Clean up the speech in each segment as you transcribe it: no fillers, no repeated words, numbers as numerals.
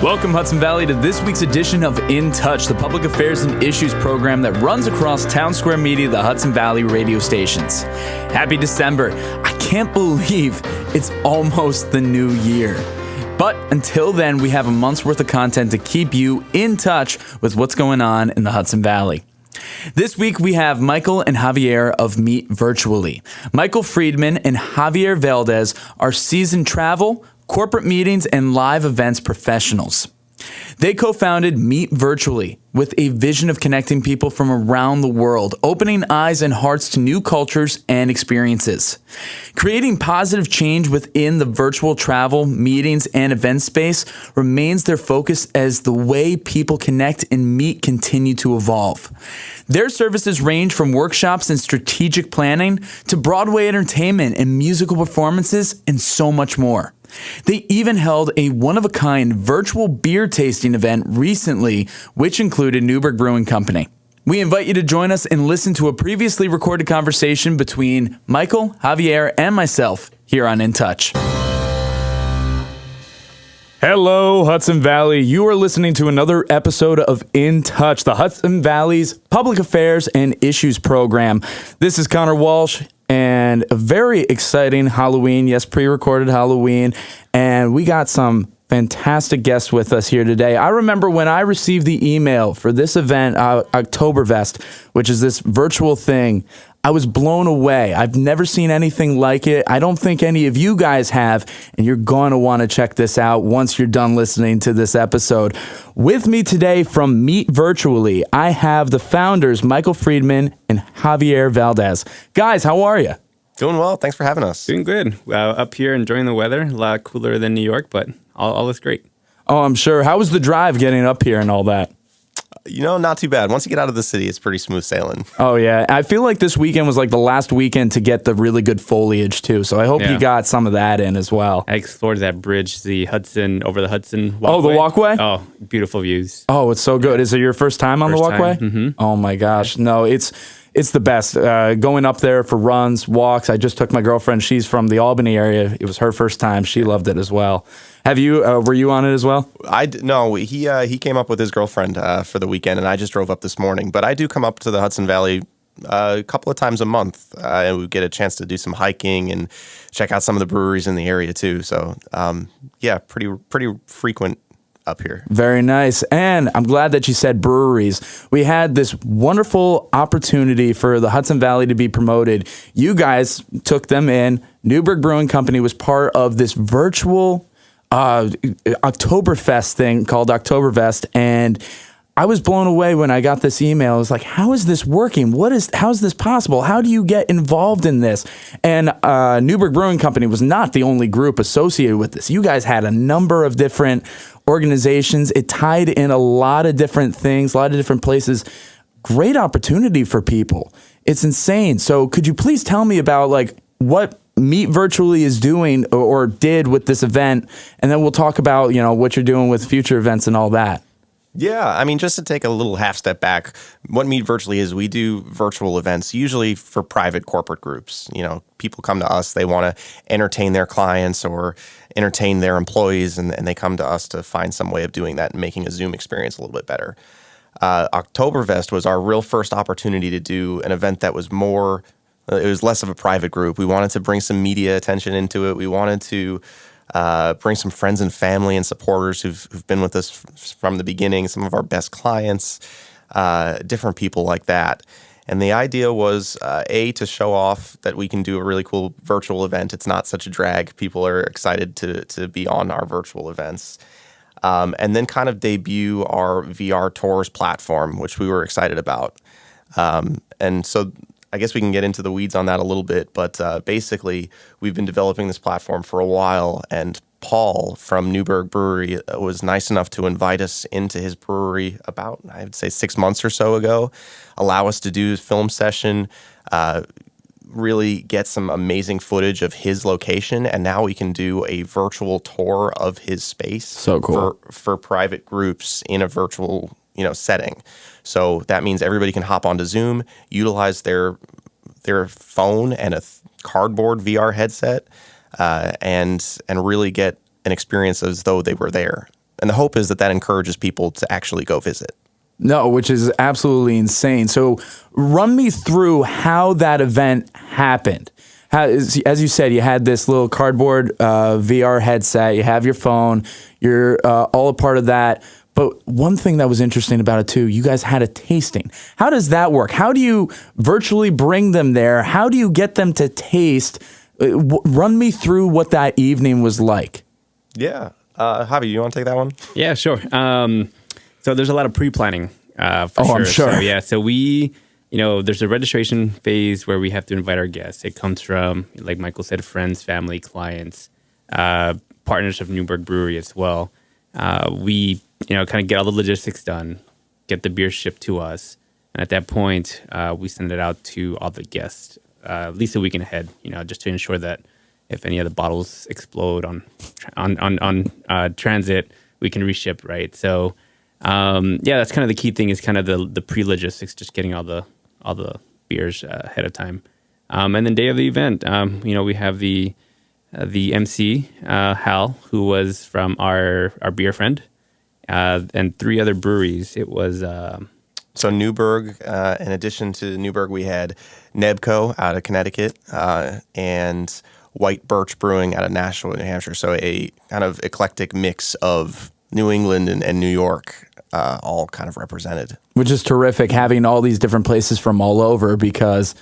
Welcome, Hudson Valley, to this week's edition of In Touch, the public affairs and issues program that runs across Townsquare Media, the Hudson Valley radio stations. Happy December. I can't believe it's almost the new year. But until then, we have a month's worth of content to keep you in touch with what's going on in the Hudson Valley. This week, we have Michael and Javier of Meet Virtually. Michael Friedman and Javier Valdez are seasoned travel, corporate meetings, and live events professionals. They co-founded Meet Virtually with a vision of connecting people from around the world, opening eyes and hearts to new cultures and experiences. Creating positive change within the virtual travel, meetings, and event space remains their focus as the way people connect and meet continue to evolve. Their services range from workshops and strategic planning to Broadway entertainment and musical performances and so much more. They even held a one-of-a-kind virtual beer tasting event recently, which included Newburgh Brewing Company. We invite you to join us and listen to a previously recorded conversation between Michael, Javier, and myself here on In Touch. Hello, Hudson Valley. You are listening to another episode of In Touch, the Hudson Valley's public affairs and issues program. This is Connor Walsh. And a very exciting Halloween, yes, pre-recorded Halloween, and we got some fantastic guests with us here today. I remember when I received the email for this event, Oktoberfest, which is this virtual thing, I was blown away. I've never seen anything like it. I don't think any of you guys have, and you're going to want to check this out once you're done listening to this episode. With me today from Meet Virtually, I have the founders, Michael Friedman and Javier Valdez. Guys, how are you? Doing well. Thanks for having us. Doing good. Up here enjoying the weather. A lot cooler than New York, but all is great. Oh, I'm sure. How was the drive getting up here and all that? You know, not too bad. Once you get out of the city, it's pretty smooth sailing. Oh, yeah. I feel like this weekend was like the last weekend to get the really good foliage, too. So I hope you got some of that in as well. I explored that bridge, over the Hudson walkway. Oh, the walkway? Oh, beautiful views. Oh, it's so good. Is it your first time on the walkway? Mm-hmm. Oh, my gosh. No, it's the best. Going up there for runs, walks. I just took my girlfriend. She's from the Albany area. It was her first time. She loved it as well. Have you? Were you on it as well? No. He came up with his girlfriend for the weekend, and I just drove up this morning. But I do come up to the Hudson Valley a couple of times a month, and we get a chance to do some hiking and check out some of the breweries in the area too. So, pretty frequent up here. Very nice. And I'm glad that you said breweries. We had this wonderful opportunity for the Hudson Valley to be promoted. You guys took them in. Newburgh Brewing Company was part of this virtual Oktoberfest thing called Oktoberfest, and I was blown away when I got this email. I was like, how is this working? How is this possible? How do you get involved in this? And Newburgh Brewing Company was not the only group associated with this. You guys had a number of different organizations. It tied in a lot of different things, a lot of different places. Great opportunity for people. It's insane. So could you please tell me about like what Meet Virtually is doing or did with this event, and then we'll talk about, what you're doing with future events and all that. Yeah, I mean, just to take a little half step back, what Meet Virtually is, we do virtual events, usually for private corporate groups. People come to us, they want to entertain their clients or entertain their employees, and they come to us to find some way of doing that and making a Zoom experience a little bit better. Oktoberfest was our real first opportunity to do an event that was it was less of a private group. We wanted to bring some media attention into it. We wanted to bring some friends and family and supporters who've been with us from the beginning, some of our best clients, different people like that. And the idea was, to show off that we can do a really cool virtual event. It's not such a drag. People are excited to be on our virtual events. And then kind of debut our VR Tours platform, which we were excited about. And so I guess we can get into the weeds on that a little bit, but basically we've been developing this platform for a while, and Paul from Newburgh Brewery was nice enough to invite us into his brewery about, I would say, 6 months or so ago, allow us to do a film session, really get some amazing footage of his location, and now we can do a virtual tour of his space. So cool. For private groups in a virtual setting. So that means everybody can hop onto Zoom, utilize their phone and a cardboard VR headset, and really get an experience as though they were there. And the hope is that encourages people to actually go visit. No, which is absolutely insane. So run me through how that event happened. As you said, you had this little cardboard VR headset, you have your phone, you're all a part of that. But one thing that was interesting about it too, you guys had a tasting. How does that work? How do you virtually bring them there? How do you get them to taste? Run me through what that evening was like. Yeah. Javi, you want to take that one? Yeah, sure. So there's a lot of pre-planning for sure. I'm sure. So, yeah, so there's a registration phase where we have to invite our guests. It comes from, like Michael said, friends, family, clients, partners of Newburgh Brewery as well. We, kind of get all the logistics done, get the beer shipped to us. And at that point, we send it out to all the guests, at least a week ahead, just to ensure that if any of the bottles explode on transit, we can reship, right? So, that's kind of the key thing is kind of the pre-logistics, just getting all the beers ahead of time. And then day of the event, we have the MC, Hal, who was from our beer friend, and 3 other breweries. It was... So Newburgh, in addition to Newburgh, we had Nebco out of Connecticut and White Birch Brewing out of Nashville, New Hampshire. So a kind of eclectic mix of New England and New York, all kind of represented. Which is terrific, having all these different places from all over because,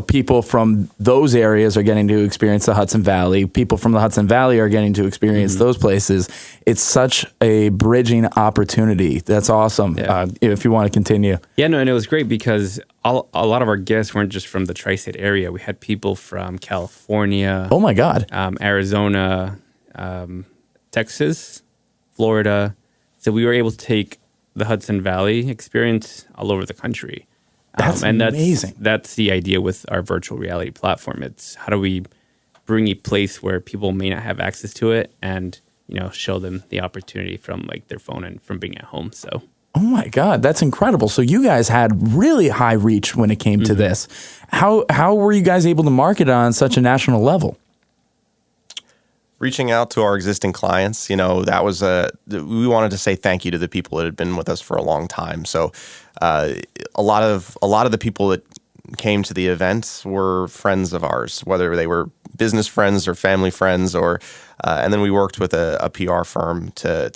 people from those areas are getting to experience the Hudson Valley. People from the Hudson Valley are getting to experience those places. It's such a bridging opportunity. That's awesome. Yeah. If you want to continue. Yeah, no, and it was great because a lot of our guests weren't just from the tri-state area. We had people from California. Oh, my God. Arizona, Texas, Florida. So we were able to take the Hudson Valley experience all over the country. That's amazing. That's the idea with our virtual reality platform. It's how do we bring a place where people may not have access to it and, show them the opportunity from like their phone and from being at home. So. Oh my God, that's incredible. So you guys had really high reach when it came to this. How were you guys able to market it on such a national level? Reaching out to our existing clients, that was we wanted to say thank you to the people that had been with us for a long time. So a lot of the people that came to the event were friends of ours, whether they were business friends or family friends, or and then we worked with a PR firm to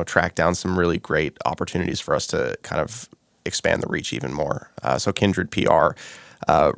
track down some really great opportunities for us to kind of expand the reach even more. So Kindred PR,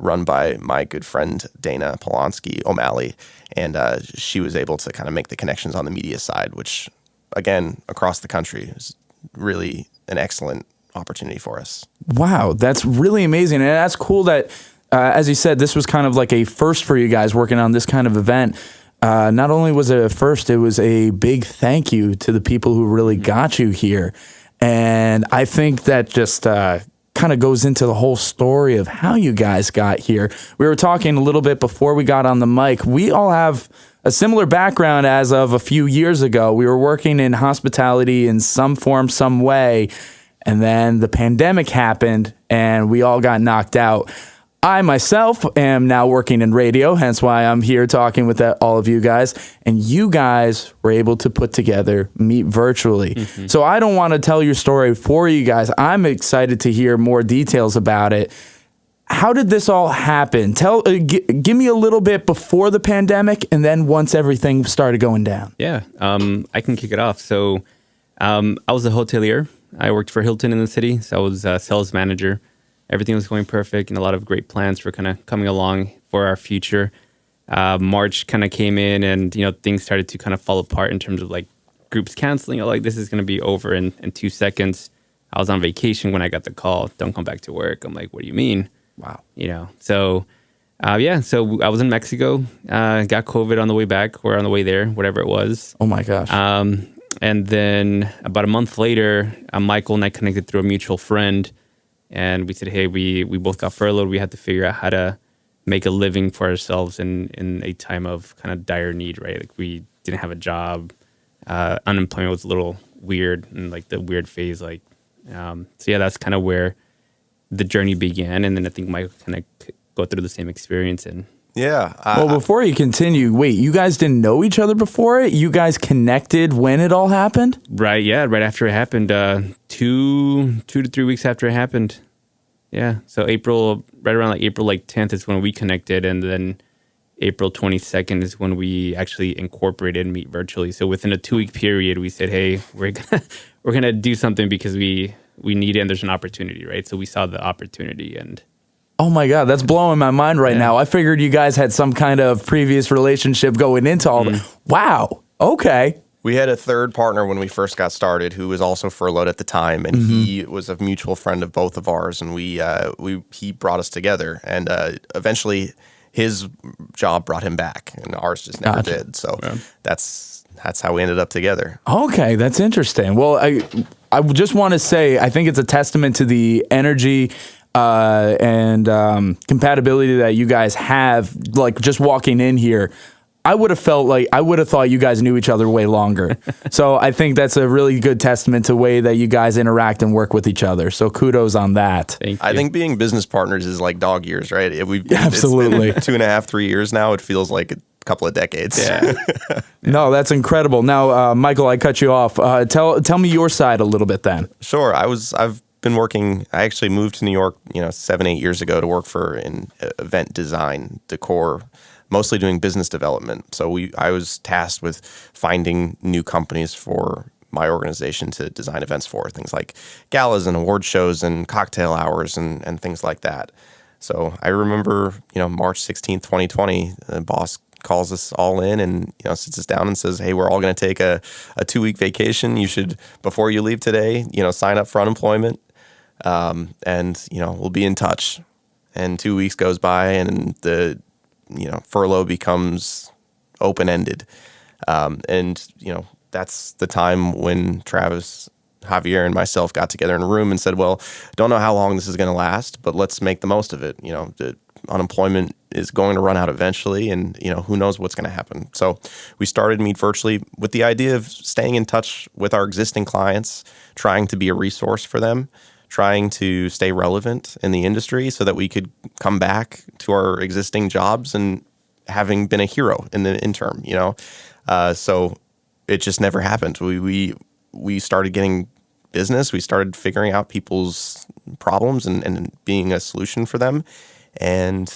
run by my good friend Dana Polanski O'Malley. And she was able to kind of make the connections on the media side, which, again, across the country is really an excellent opportunity for us. Wow, that's really amazing. And that's cool that, as you said, this was kind of like a first for you guys working on this kind of event. Not only was it a first, it was a big thank you to the people who really got you here. And I think that just kind of goes into the whole story of how you guys got here. We were talking a little bit before we got on the mic. We all have a similar background as of a few years ago. We were working in hospitality in some form, some way, and then the pandemic happened and we all got knocked out. I myself am now working in radio, hence why I'm here talking with all of you guys. And you guys were able to put together Meet Virtually. So I don't want to tell your story for you guys. I'm excited to hear more details about it. How did this all happen? Give me a little bit before the pandemic and then once everything started going down. Yeah, I can kick it off. So I was a hotelier. I worked for Hilton in the city. So I was a sales manager. Everything was going perfect and a lot of great plans were kind of coming along for our future. March kind of came in and, things started to kind of fall apart in terms of like groups canceling. Like this is going to be over in 2 seconds. I was on vacation when I got the call. Don't come back to work. I'm like, what do you mean? Wow. So so I was in Mexico, got COVID on the way back or on the way there, whatever it was. Oh my gosh. And then about a month later, Michael and I connected through a mutual friend. And we said, hey, we both got furloughed. We had to figure out how to make a living for ourselves in a time of kind of dire need, right? Like we didn't have a job. Unemployment was a little weird and like the weird phase. That's kind of where the journey began. And then I think Michael kind of go through the same experience. And Yeah. Well, before you continue, wait, you guys didn't know each other before it? You guys connected when it all happened? Right. Yeah. Right after it happened, 2 to 3 weeks after it happened. Yeah. So right around like April 10th is when we connected, and then April 22nd is when we actually incorporated Meet Virtually. So within a 2-week period, we said, hey, we're gonna do something because we need it, and there's an opportunity, right? So we saw the opportunity, and Oh my God, that's blowing my mind right now. I figured you guys had some kind of previous relationship going into all that. Wow. Okay. We had a third partner when we first got started who was also furloughed at the time, and he was a mutual friend of both of ours, and he brought us together, and eventually his job brought him back, and ours just never did. So that's how we ended up together. Okay, that's interesting. Well, I just want to say I think it's a testament to the energy and compatibility that you guys have, like just walking in here. I would have thought you guys knew each other way longer. So I think that's a really good testament to the way that you guys interact and work with each other. So kudos on that. thank you. I think being business partners is like dog years, right? Absolutely. It's been 2.5, 3 years now. It feels like a couple of decades. Yeah. No, that's incredible. Now, Michael, I cut you off. Tell me your side a little bit then. Sure. I've been working. I actually moved to New York, 7-8 years ago to work for an event design, decor, mostly doing business development. So I was tasked with finding new companies for my organization to design events for, things like galas and award shows and cocktail hours and things like that. So I remember, March 16th, 2020, the boss calls us all in and, sits us down and says, hey, we're all going to take a 2-week vacation. You should, before you leave today, sign up for unemployment. And we'll be in touch. And 2 weeks goes by and the furlough becomes open-ended. And that's the time when Travis, Javier, and myself got together in a room and said, well, don't know how long this is going to last, but let's make the most of it. The unemployment is going to run out eventually, and who knows what's going to happen. So we started Meet Virtually with the idea of staying in touch with our existing clients, trying to be a resource for them, trying to stay relevant in the industry so that we could come back to our existing jobs and having been a hero in the interim, so it just never happened. We started getting business. We started figuring out people's problems and being a solution for them. And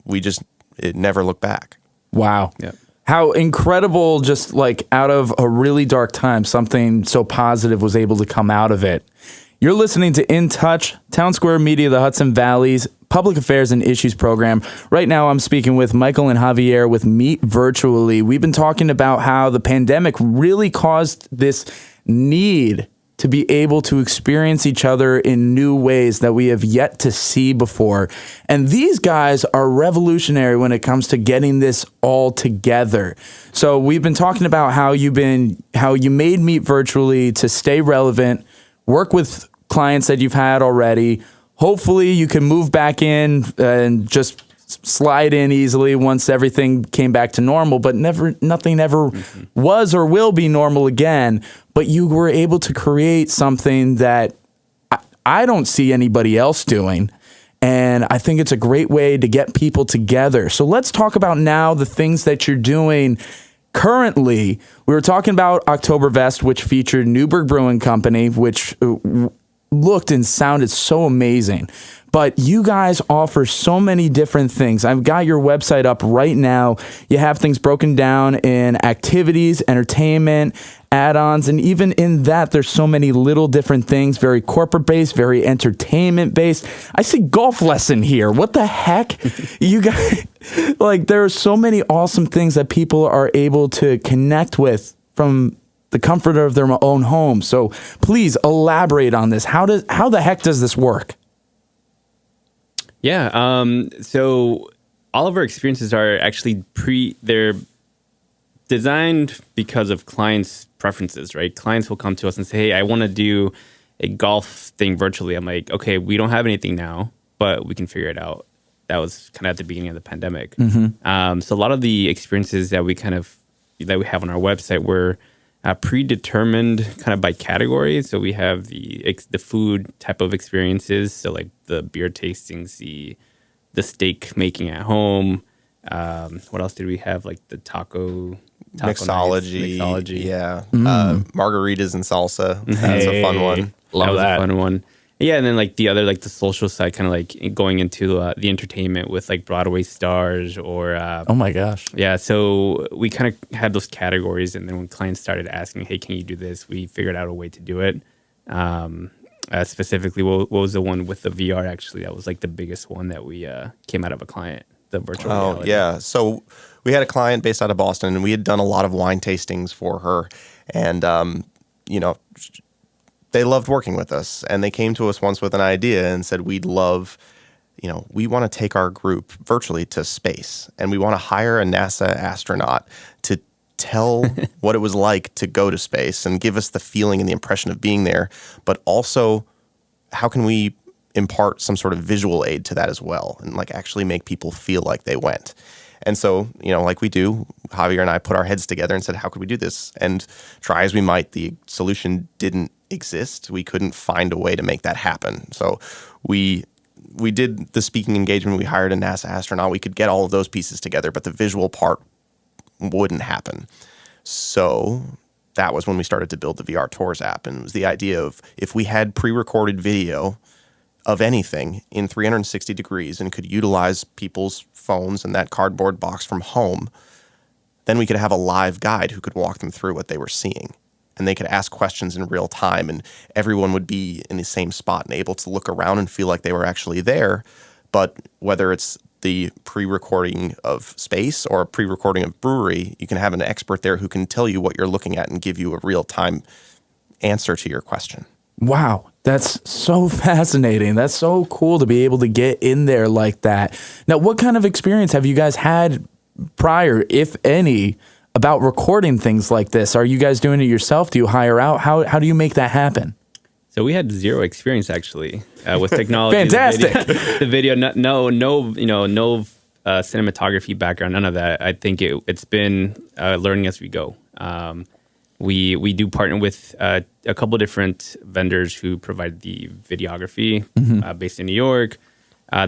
it never looked back. Wow. Yeah. How incredible, just like out of a really dark time, something so positive was able to come out of it. You're listening to In Touch, Townsquare Media, the Hudson Valley's Public Affairs and Issues program. Right now, I'm speaking with Michael and Javier with Meet Virtually. We've been talking about how the pandemic really caused this need to be able to experience each other in new ways that we have yet to see before. And these guys are revolutionary when it comes to getting this all together. So we've been talking about how you made Meet Virtually to stay relevant, work with clients that you've had already. Hopefully you can move back in and just slide in easily once everything came back to normal, but nothing ever was or will be normal again. But you were able to create something that I don't see anybody else doing. And I think it's a great way to get people together. So let's talk about now the things that you're doing currently. We were talking about Oktoberfest, which featured Newburgh Brewing Company, which looked and sounded so amazing. But you guys offer so many different things. I've got your website up right now. You have things broken down in activities, entertainment, add-ons, and even in that, there's so many little different things, very corporate-based, very entertainment-based. I see golf lesson here. What the heck? You guys, there are so many awesome things that people are able to connect with from the comfort of their own home. So please elaborate on this. How the heck does this work? Yeah. So all of our experiences are actually they're designed because of clients' preferences, right? Clients will come to us and say, hey, I want to do a golf thing virtually. I'm like, okay, we don't have anything now, but we can figure it out. That was kind of at the beginning of the pandemic. Mm-hmm. So a lot of the experiences that we have on our website were predetermined kind of by category. So we have the food type of experiences. So like the beer tastings, the steak making at home, What else did we have? Like the taco Mixology. nights, mixology. Yeah. Margaritas and salsa. That's a fun one. That was a fun one. Yeah, and then like the other, like the social side, kind of like going into the entertainment with like Broadway stars or. Oh my gosh. Yeah, so we kind of had those categories, and then when clients started asking, "Hey, can you do this?" We figured out a way to do it. Specifically, what was the one with the VR? Actually, that was like the biggest one that we came out of a client, the virtual reality. Yeah. So we had a client based out of Boston, and we had done a lot of wine tastings for her, and they loved working with us, and they came to us once with an idea and said, we want to take our group virtually to space, and we want to hire a NASA astronaut to tell what it was like to go to space and give us the feeling and the impression of being there, but also how can we impart some sort of visual aid to that as well and like actually make people feel like they went. And so, like we do, Javier and I put our heads together and said, how could we do this? And try as we might, the solution didn't exist. We couldn't find a way to make that happen. So we did the speaking engagement. We hired a NASA astronaut. We could get all of those pieces together, but the visual part wouldn't happen. So that was when we started to build the VR Tours app. And it was the idea of if we had pre-recorded video of anything in 360 degrees and could utilize people's phones and that cardboard box from home, then we could have a live guide who could walk them through what they were seeing. And they could ask questions in real time, and everyone would be in the same spot and able to look around and feel like they were actually there. But whether it's the pre-recording of space or a pre-recording of brewery, you can have an expert there who can tell you what you're looking at and give you a real-time answer to your question. Wow, that's so fascinating. That's so cool to be able to get in there like that. Now, what kind of experience have you guys had prior, if any, about recording things like this? Are you guys doing it yourself? Do you hire out? How do you make that happen? So we had zero experience actually with technology. Fantastic. The video, no cinematography background, none of that. I think it's been learning as we go. We do partner with a couple of different vendors who provide the videography based in New York.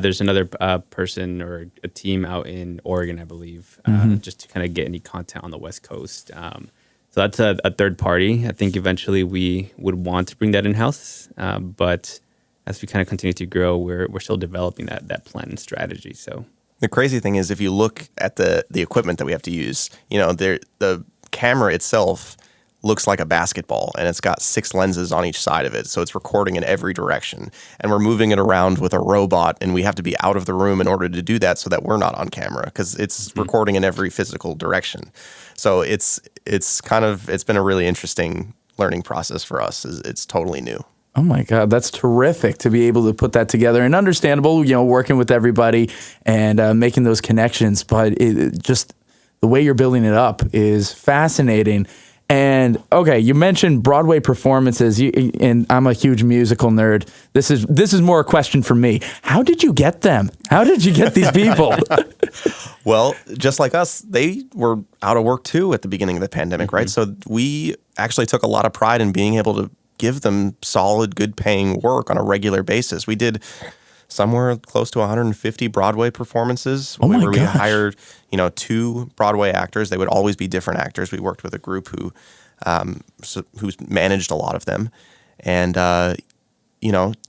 There's another person or a team out in Oregon, I believe, just to kind of get any content on the West Coast. So that's a third party. I think eventually we would want to bring that in-house. But as we kind of continue to grow, we're still developing that plan and strategy. So the crazy thing is if you look at the equipment that we have to use, the camera itself looks like a basketball, and it's got 6 lenses on each side of it. So it's recording in every direction, and we're moving it around with a robot, and we have to be out of the room in order to do that so that we're not on camera because it's recording in every physical direction. So it's been a really interesting learning process for us. It's totally new. Oh my God, that's terrific to be able to put that together, and understandable, working with everybody and making those connections. But just the way you're building it up is fascinating. And okay, you mentioned Broadway performances, and I'm a huge musical nerd. This is more a question for me. How did you get them? How did you get these people? Well, just like us, they were out of work too at the beginning of the pandemic, right? So we actually took a lot of pride in being able to give them solid, good-paying work on a regular basis. We did somewhere close to 150 Broadway performances where we hired, 2 Broadway actors. They would always be different actors. We worked with a group who's managed a lot of them. And,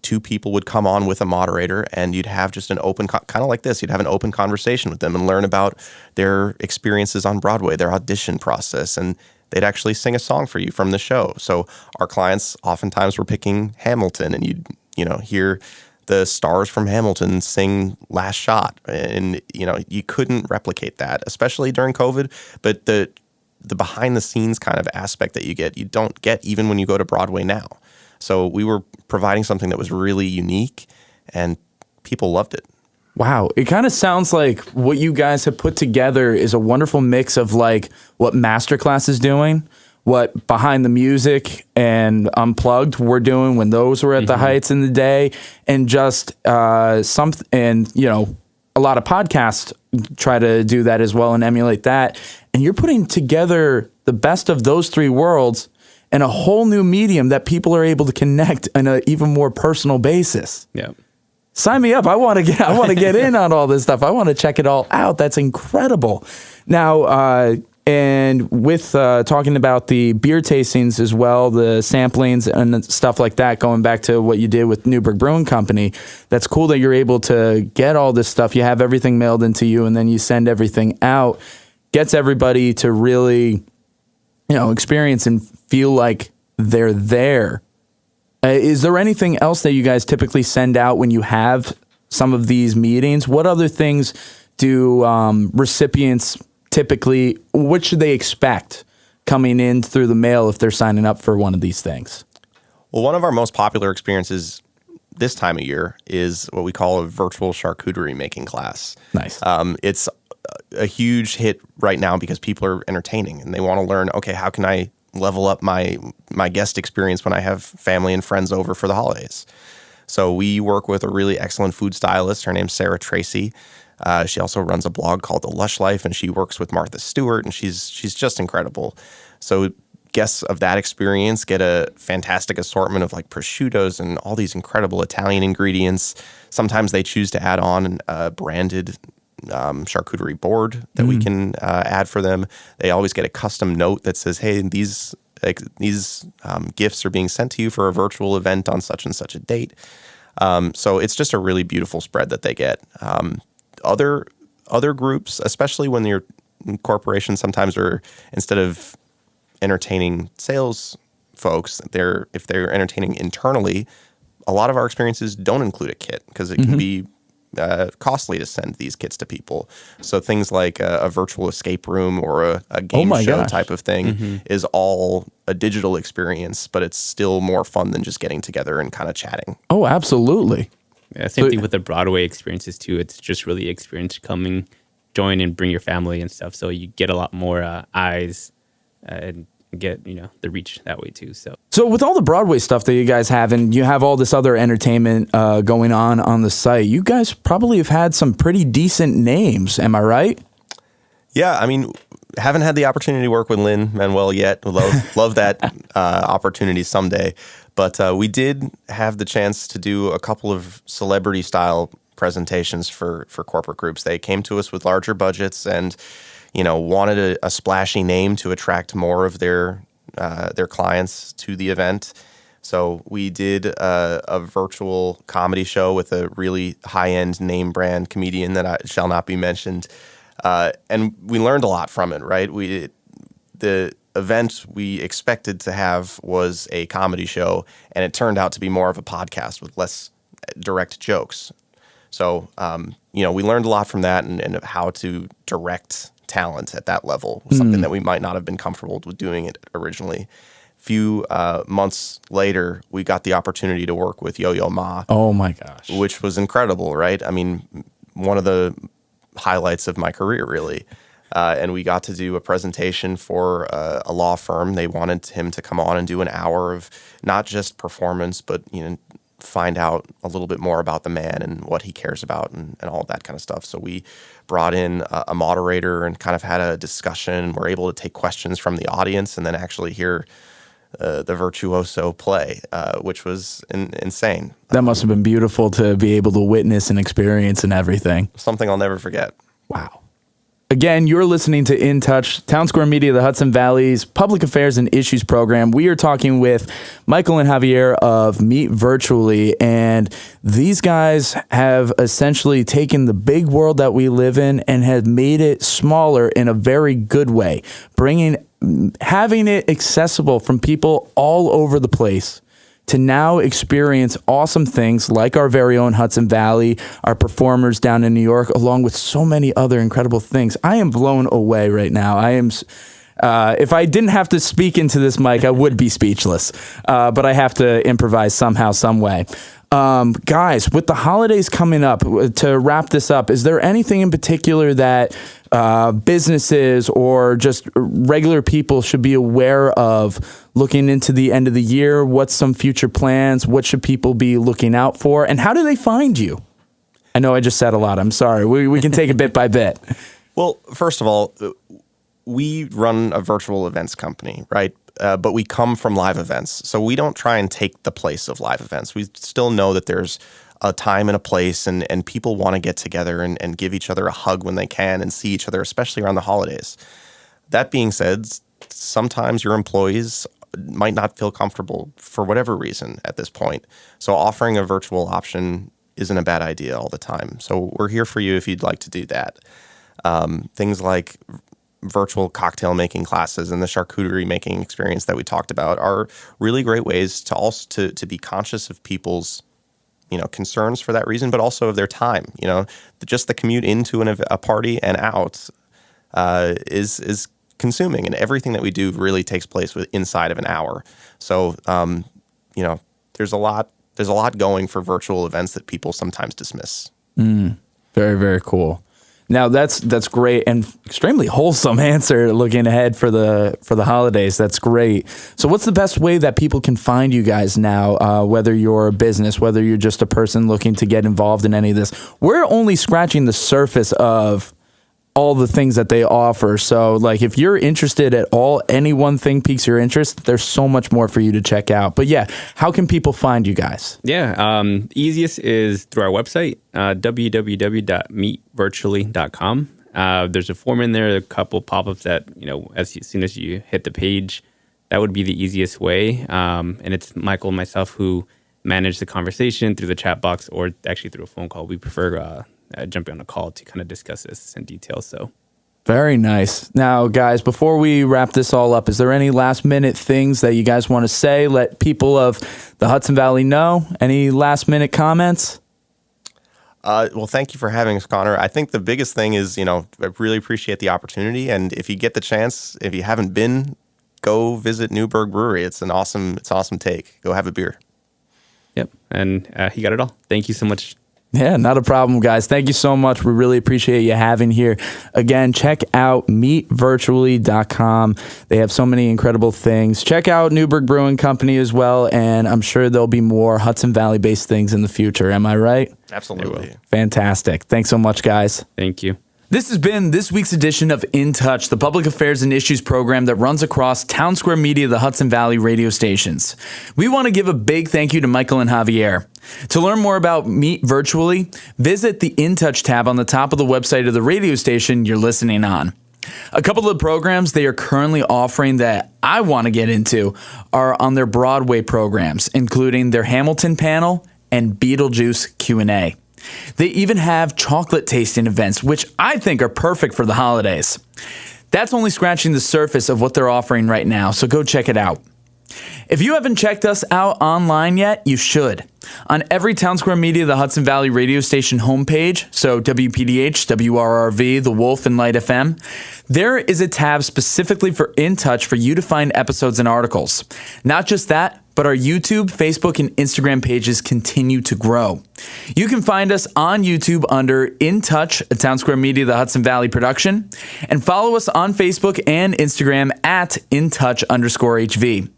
2 people would come on with a moderator, and you'd have just an open, kind of like this, you'd have an open conversation with them and learn about their experiences on Broadway, their audition process, and they'd actually sing a song for you from the show. So our clients oftentimes were picking Hamilton, and you'd, hear the stars from Hamilton sing Last Shot. And, you couldn't replicate that, especially during COVID. But the behind the scenes kind of aspect that you don't get even when you go to Broadway now. So we were providing something that was really unique, and people loved it. Wow. It kind of sounds like what you guys have put together is a wonderful mix of like what Masterclass is doing, what Behind the Music and Unplugged were doing when those were at the heights in the day, and just a lot of podcasts try to do that as well and emulate that. And you're putting together the best of those 3 worlds in a whole new medium that people are able to connect on an even more personal basis. Yeah. Sign me up. I want to get in on all this stuff. I want to check it all out. That's incredible. Now, and with talking about the beer tastings as well, the samplings and stuff like that, going back to what you did with Newburgh Brewing Company, that's cool that you're able to get all this stuff. You have everything mailed into you, and then you send everything out. Gets everybody to really, experience and feel like they're there. Is there anything else that you guys typically send out when you have some of these meetings? What other things do recipients typically, what should they expect coming in through the mail if they're signing up for one of these things? Well, one of our most popular experiences this time of year is what we call a virtual charcuterie making class. Nice. It's a huge hit right now because people are entertaining and they want to learn, okay, how can I level up my guest experience when I have family and friends over for the holidays? So we work with a really excellent food stylist. Her name's Sarah Tracy. She also runs a blog called The Lush Life, and she works with Martha Stewart, and she's just incredible. So guests of that experience get a fantastic assortment of like prosciuttos and all these incredible Italian ingredients. Sometimes they choose to add on a branded charcuterie board that we can add for them. They always get a custom note that says, hey, these gifts are being sent to you for a virtual event on such and such a date. So it's just a really beautiful spread that they get. Other groups, especially when your corporations sometimes are, instead of entertaining sales folks, if they're entertaining internally, a lot of our experiences don't include a kit because it can be costly to send these kits to people. So things like a virtual escape room or a game show type of thing is all a digital experience, but it's still more fun than just getting together and kind of chatting. Oh, absolutely. Yeah, same thing with the Broadway experiences too. It's just really experience coming, join, and bring your family and stuff. So you get a lot more eyes and get the reach that way too. So with all the Broadway stuff that you guys have, and you have all this other entertainment going on the site, you guys probably have had some pretty decent names. Am I right? Yeah, I mean, haven't had the opportunity to work with Lin-Manuel yet. Love that opportunity someday. But we did have the chance to do a couple of celebrity-style presentations for corporate groups. They came to us with larger budgets and, wanted a splashy name to attract more of their clients to the event. So we did a virtual comedy show with a really high-end name brand comedian that shall not be mentioned. And we learned a lot from it, right? The event we expected to have was a comedy show, and it turned out to be more of a podcast with less direct jokes. So, we learned a lot from that and how to direct talent at that level, something that we might not have been comfortable with doing it originally. Few months later, we got the opportunity to work with Yo-Yo Ma. Oh my gosh. Which was incredible, right? I mean, one of the highlights of my career, really. And we got to do a presentation for a law firm. They wanted him to come on and do an hour of not just performance, but find out a little bit more about the man and what he cares about and all that kind of stuff. So we brought in a moderator and kind of had a discussion. We're able to take questions from the audience and then actually hear the virtuoso play, which was insane. That must have been beautiful to be able to witness and experience and everything. Something I'll never forget. Wow. Again, you're listening to In Touch, Townsquare Media, the Hudson Valley's Public Affairs and Issues program. We are talking with Michael and Javier of Meet Virtually, and these guys have essentially taken the big world that we live in and have made it smaller in a very good way, having it accessible from people all over the place to now experience awesome things like our very own Hudson Valley, our performers down in New York, along with so many other incredible things. I am blown away right now. I am. If I didn't have to speak into this mic, I would be speechless. But I have to improvise somehow, some way. Guys, with the holidays coming up, to wrap this up, is there anything in particular that businesses or just regular people should be aware of looking into the end of the year? What's some future plans? What should people be looking out for? And how do they find you? I know I just said a lot. I'm sorry. We can take it bit by bit. Well, first of all, we run a virtual events company, right? But we come from live events. So we don't try and take the place of live events. We still know that there's a time and a place, and people want to get together and give each other a hug when they can and see each other, especially around the holidays. That being said, sometimes your employees might not feel comfortable for whatever reason at this point. So offering a virtual option isn't a bad idea all the time. So we're here for you if you'd like to do that. Things like virtual cocktail making classes and the charcuterie making experience that we talked about are really great ways to also to be conscious of people's concerns for that reason, but also of their time. Just the commute into a party and out is consuming, and everything that we do really takes place inside of an hour. So there's a lot going for virtual events that people sometimes dismiss. Very, very cool. Now that's great and extremely wholesome answer looking ahead for the holidays. That's great. So what's the best way that people can find you guys now, whether you're a business, whether you're just a person looking to get involved in any of this? We're only scratching the surface of all the things that they offer. So like if you're interested at all, any one thing piques your interest, there's so much more for you to check out. But yeah, how can people find you guys? Yeah, easiest is through our website, www.meetvirtually.com. There's a form in there, a couple pop-ups that, as soon as you hit the page, that would be the easiest way. And it's Michael and myself who manage the conversation through the chat box or actually through a phone call. We prefer jumping on a call to kind of discuss this in detail. So very nice. Now, guys, before we wrap this all up, is there any last minute things that you guys want to say? Let people of the Hudson Valley know. Any last minute comments? Well, thank you for having us, Connor. I think the biggest thing is, I really appreciate the opportunity. And if you get the chance, if you haven't been, go visit Newburgh Brewery. It's an awesome take. Go have a beer. Yep. And he got it all. Thank you so much. Yeah, not a problem, guys. Thank you so much. We really appreciate you having here. Again, check out meetvirtually.com. They have so many incredible things. Check out Newburgh Brewing Company as well, and I'm sure there'll be more Hudson Valley-based things in the future. Am I right? Absolutely. Fantastic. Thanks so much, guys. Thank you. This has been this week's edition of In Touch, the public affairs and issues program that runs across Townsquare Media, the Hudson Valley radio stations. We want to give a big thank you to Michael and Javier. To learn more about Meet Virtually, visit the In Touch tab on the top of the website of the radio station you're listening on. A couple of the programs they are currently offering that I want to get into are on their Broadway programs, including their Hamilton panel and Beetlejuice Q&A. They even have chocolate tasting events, which I think are perfect for the holidays. That's only scratching the surface of what they're offering right now, so go check it out. If you haven't checked us out online yet, you should. On every Townsquare Media, the Hudson Valley radio station homepage, so WPDH, WRRV, The Wolf, and Light FM, there is a tab specifically for In Touch for you to find episodes and articles. Not just that, but our YouTube, Facebook, and Instagram pages continue to grow. You can find us on YouTube under In Touch, a Townsquare Media, the Hudson Valley production, and follow us on Facebook and Instagram at InTouch_HV.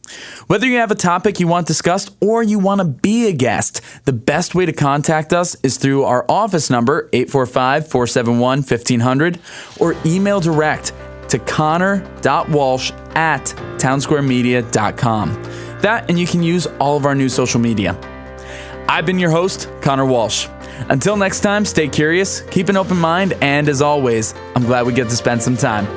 Whether you have a topic you want discussed or you want to be a guest, the best way to contact us is through our office number, 845-471-1500, or email direct to connor.walsh@townsquaremedia.com. That, and you can use all of our new social media. I've been your host, Connor Walsh. Until next time, stay curious, keep an open mind, and as always, I'm glad we get to spend some time.